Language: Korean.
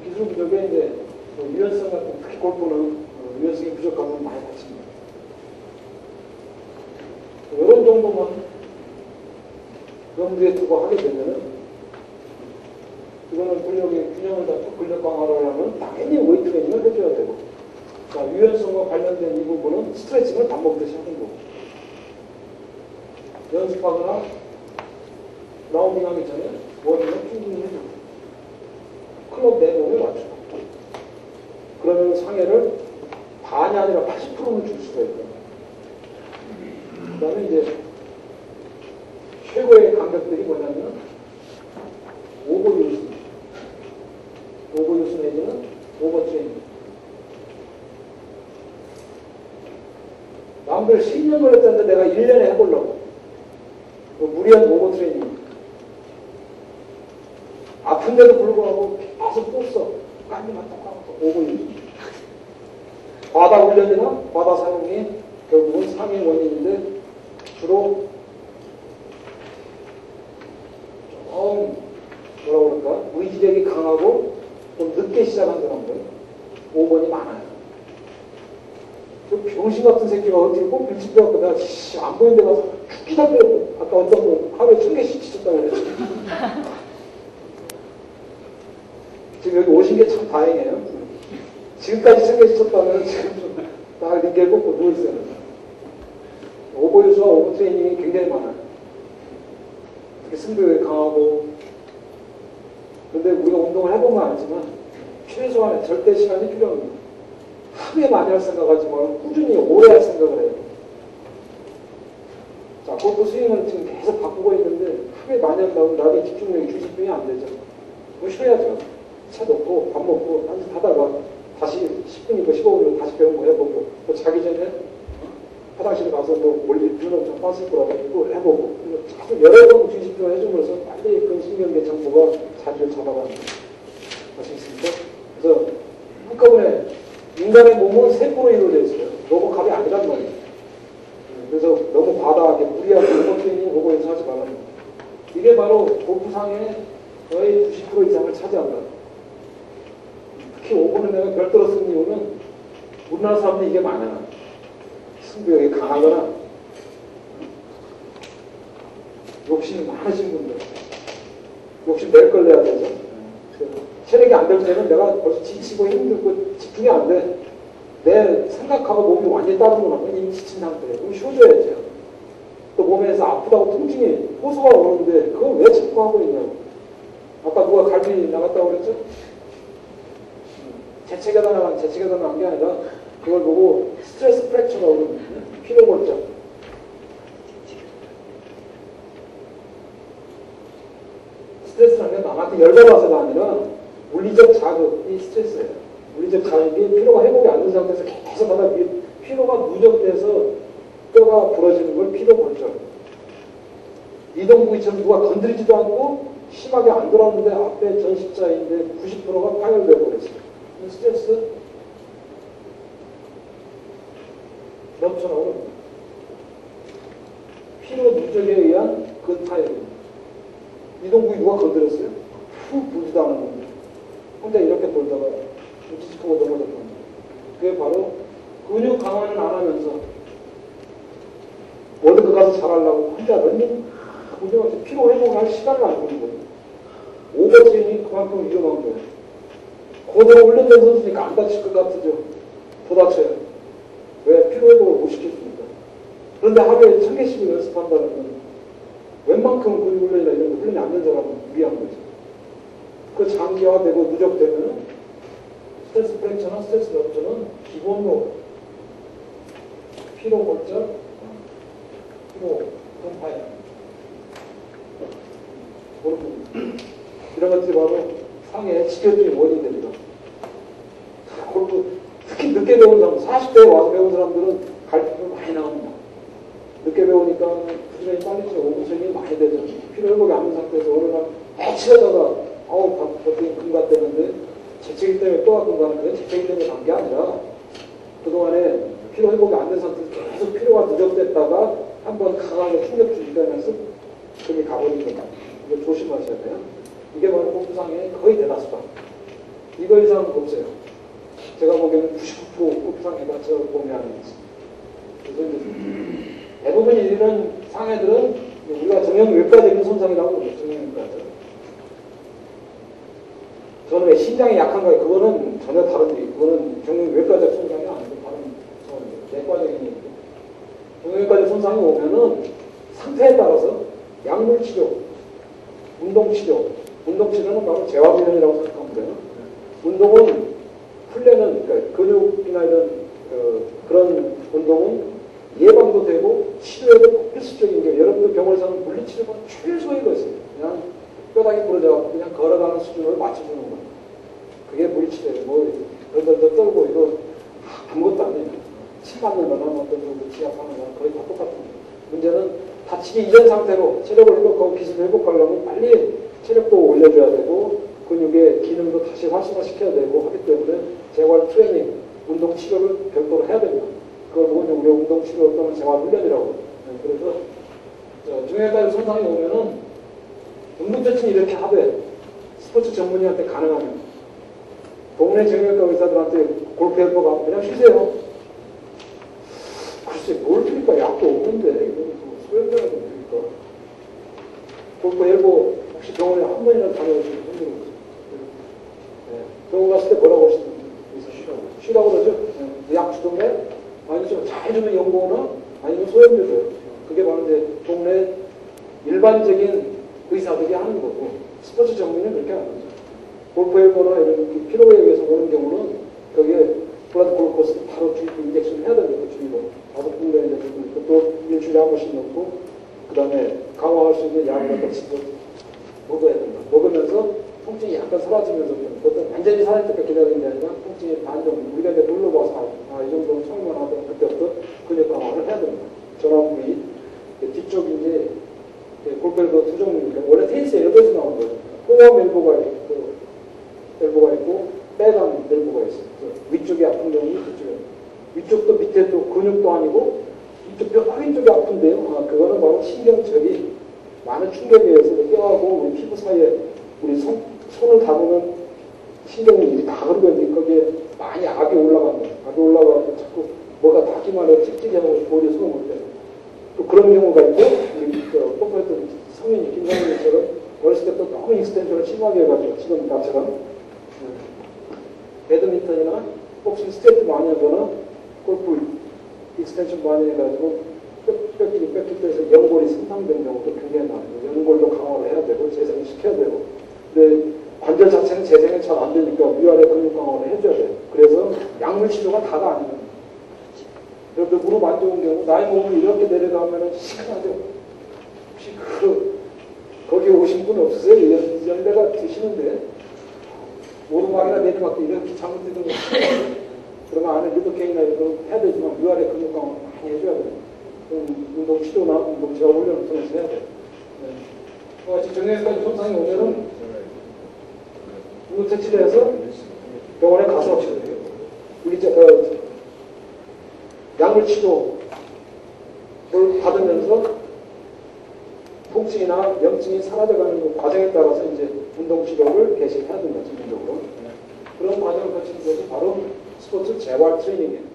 기술 부족에 이제 유연성 같은, 특히 골프는 유연성이 부족하면 많이 다칩니다. 이런 정도만 염두에 두고 하게 되면은, 이거는 근력의 균형을 잡고 근력 강화를 하려면 당연히 웨이트 트레이닝을 해줘야 되고, 자, 유연성과 관련된 이 부분은 스트레칭을 밥 먹듯이 하는 거고, 연습하거나 라운딩 하기 전에 머리는 충분히 해주고, 클럽 내 몸에 맞추고, 그러면 상해를 반이 아니라 80%는 줄 수가 있다. 그 다음에 이제 최고의 간격들이 뭐냐면 오버유스 내지는 오버트레이닝. 남들 10년 걸렸다는데 내가 1년에 해보려고. 무리한 오버트레이닝. 아픈데도 불구하고 계속 또 써. 까지만 똑같고 오버유스. 과다 훈련이나 과다 사용이 결국은 상해 원인인데, 주로 좀 뭐라 그럴까, 의지력이 강하고 좀 늦게 시작한 사람들 5번이 많아요. 그 병신 같은 새끼가 어떻게 꼭 일찍 배웠고, 내가 안 보이는 데 가서 죽기다 배웠고, 아까 어떤 분 하루에 1000개씩 치셨다고 그랬지. 지금 여기 오신 게 참 다행이에요. 지금까지 1000개 치셨다면 지금 좀다 링겔 꽂고 누워있어요. 오버유수와 오버트레이닝이 굉장히 많아요. 특히 승부욕이 강하고. 근데 우리가 운동을 해보면 알지만 최소한의 절대 시간이 필요합니다. 하루에 많이 할 생각하지 말고 꾸준히 오래 할 생각을 해요. 자, 골프 스윙을 지금 계속 바꾸고 있는데 하루에 많이 한다고 나중에 집중력이 주집중이 안 되죠. 그럼 쉬어야죠. 차 놓고 밥 먹고 한잔 하다가 다시 10분이고 15분이고 다시 배운 거 해보고, 또 자기 전에 화장실에 가서 뭐 올릴 필요는 좀 빠질 거라고 해보고, 자꾸 여러 번 주집중을 해줌으로써 빨리 근신경계 정보가 자리를 잡아가는 거예요. 아시겠습니까? 그래서 한꺼번에 인간의 몸은 세포로 이루어져 있어요. 로봇캅이 아니란 말이에요. 그래서 너무 과다하게 무리하게 로봇트레이닝 로봇에서 하지 말라는 거예요. 이게 바로 골프상의 거의 90% 이상을 차지한다. 특히 5번을 내가 별도로 쓴 이유는 우리나라 사람들이 이게 많아요. 승부욕이 강하거나 욕심이 많으신 분들, 욕심 낼 걸 내야 되죠. 체력이 안 될 때는 내가 벌써 지치고 힘들고 집중이 안 돼. 내 생각하고 몸이 완전히 다른 거 나면 이미 지친 상태예요. 그럼 쉬어줘야죠. 또 몸에서 아프다고 통증이 호소가 오는데 그걸 왜 자꾸 하고 있냐고. 아까 누가 갈비 나갔다고 그랬죠? 재채기하다 나간 게 아니라 그걸 보고 스트레스 프랙처라고 그러거든요. 피로골절. 스트레스라는 게 남한테 열받아서가 아니라 물리적 자극이 스트레스예요. 물리적 자극이 피로가 회복이 안 된 상태에서 계속 하다 피로가 누적돼서 뼈가 부러지는 걸 피로골절. 이동부위처럼 누가 건드리지도 않고 심하게 안 돌았는데 앞에 전십자인데 90%가 파열되고 그랬어요. 스트레스 넘쳐나오는 피로 누적에 의한 근파열입니다. 이동부위 누가 건드렸어요? 푹 보지도 않았는데 혼자 이렇게 돌다가 우치치고 넘어졌던 거예요. 그게 바로 근육 강화는 안 하면서 월드컵 가서 잘하려고 혼자 런닝 운동하면서 피로 회복할 시간을 안 주는 거예요. 오버트레이닝이 그만큼 위험한 거예요. 고도로 훈련된 선수니까 안 다칠 것 같으죠. 더 다쳐요. 왜? 피로 회복을 못 시켰습니까? 그런데 하루에 1000개씩 연습한다는 건 웬만큼 근육 훈련이나 이런 거 훈련이 안 된 사람은 무리한 거죠. 그 장기화되고 누적되면 스트레스 프랙처나 스트레스 럽처는 기본으로 피로 골절, 피로 근파열 이런 것들이 바로 상해의 직접적인 원인이 됩니다. 골프 특히 늦게 배운 사람, 40대에 와서 배운 사람들은 갈등이 많이 나옵니다. 늦게 배우니까 부지런히 빨리 치고 오분성이 많이 되죠. 피로 회복이 안 된 상태에서 어느 날 치려다가 보통 금가 때문에 재채기 때문에 뼈가 금가는 건 재채기 때문에 간 게 아니라 그동안에 피로 회복이 안 된 상태에서 계속 피로가 누적됐다가 한번 강하게 충격 주시면서 그게 가버린 겁니다. 이거 조심하셔야 돼요. 이게 바로 골프상의 거의 대다수다. 이거 이상은 없어요. 제가 보기에는 99% 골프상에다 보면 그래서 이제 대부분 이런 상해들은 우리가 정형외과적인 손상이라고 그러죠. 정형외과죠. 저는 왜 신장이 약한가 그거는 전혀 다른 얘기. 그거는 정형외과적 손상이 아니고 다른 내과적인 얘기고. 정형외과적 손상이 오면은 상태에 따라서 약물치료, 운동치료. 운동치료는 바로 재활훈련이라고 생각하면 돼요. 운동은 훈련은 그러니까 근육이나 이런 그런 운동은 예방도 되고 치료에도 필수적인 게 여러분들 병원에서는 물리치료가 최소의 것이에요. 그냥 뼈다귀 부러져갖고 그냥 걸어가는 수준으로 맞춰주는 거예요. 그게 물리치료예요. 뭐 덜덜덜 떨고 이거 아무것도 아니에요. 침 맞는 거나 어떤 지압하는 거나 거의 다 똑같은 거예요. 문제는 다치기 이전 상태로 체력을 회복하고 기술을 회복하려면 빨리 체력도 올려줘야 되고 근육의 기능도 다시 활성화시켜야 되고 하기 때문에 재활 트레이닝, 운동 치료를 별도로 해야 됩니다. 그걸 보면 우리가 운동 치료 또는 재활 훈련이라고. 그래서 정형외과에서 손상이 오면은 응급처치는 이렇게 하되 스포츠 전문의한테 가능하면 동네 정형외과 의사들한테 골프 헬퍼가 그냥 쉬세요. 글쎄 뭘 드릴까? 약도 없는데 이거 소염제라도 드릴까? 골프 헬퍼 혹시 병원에 한 번이라도 다녀오시면 힘들어요. 병원 갔을 때 뭐라고 하시던데? 쉬라고 그러죠? 약 주던데? 아니죠. 잘 주면 연고나 아니면 소염제 줘요. 그게 바로 이제 동네 일반적인 의사들이 하는 거고 스포츠 전문의는 그렇게 하는 거죠. 골프 헬퍼나 이런 피로에 의해서 오는 경우는 거기에 블라드 글루코스를 바로 주입 인젝션을 해야 됩니다. 주입으로 5군데 이제 주고 또 일주일에 한 번씩 넣고 그 다음에 강화할 수 있는 약을 갖다 먹어야 된다. 먹으면서 통증이 약간 사라지면서 보통 완전히 사라질 때까지 기다리는 게 아니라 통증이 반 정도 우리가 이제 눌러봐서 이 정도는 처음만 하던 그때부터 근육 강화를 해야 됩니다. 전완 부위 뒤쪽이 이제 골프 엘보 두 종류니까 원래 테니스 엘보에서 나온 거예요. 홈 엘보가 있고 백암 엘보가 있어요. 위쪽이 아픈 경우는 뒤쪽에 위쪽도 밑에 또 근육도 아니고 이쪽 뼈 위쪽이 아픈데요. 그거는 바로 신경절이 많은 충격에 의해서 뼈하고 우리 피부 사이에 우리 손을 담으면 신경이 다 흐르고 있는데 거기에 많이 악이 올라가는 거예요. 악이 올라가고 자꾸 뭐가 닿기만 해도 찝찝해하고 볼이 손을 못 대요. 또 그런 경우가 있고 우리 뽀뽀했던 성민이 김성민처럼 어렸을 때부터 너무 익스텐션을 심하게 해가지고 지금 나처럼 배드민턴이나 복싱 스트레이트 많이 하거나 골프 익스텐션 많이 해가지고 뼈끼리 뼈에서 연골이 손상된 경우도 굉장히 많아요. 연골도 강화를 해야 되고 재생을 시켜야 되고 근데 관절 자체는 재생이 잘 안 되니까 위아래 근육 강화를 해줘야 돼요. 그래서 약물 치료가 다가 아니에요. 여러분 무릎 안 좋은 경우 나이 몸을 이렇게 내려가면 시큰하죠. 혹시 거기 오신 분 없으세요? 연배가 드시는데 오르막이나 내리막도 이렇게 잘못되는 거 그러면 안에 리도케인이나 이런 거 해야 되지만 위아래 근육 강화 많이 해줘야 돼요. 운동 치료나 운동 재활 훈련을 통해서 해야 돼요. 지금 정형외과에 손상이 오면은 응급처치를 해서 병원에 가서 우리 약물 치료를 받으면서 통증이나 염증이 사라져가는 과정에 따라서 이제 운동 치료를 개시해야 된다. 전문적으로 그런 과정을 거치는 것이 바로 스포츠 재활 트레이닝이에요.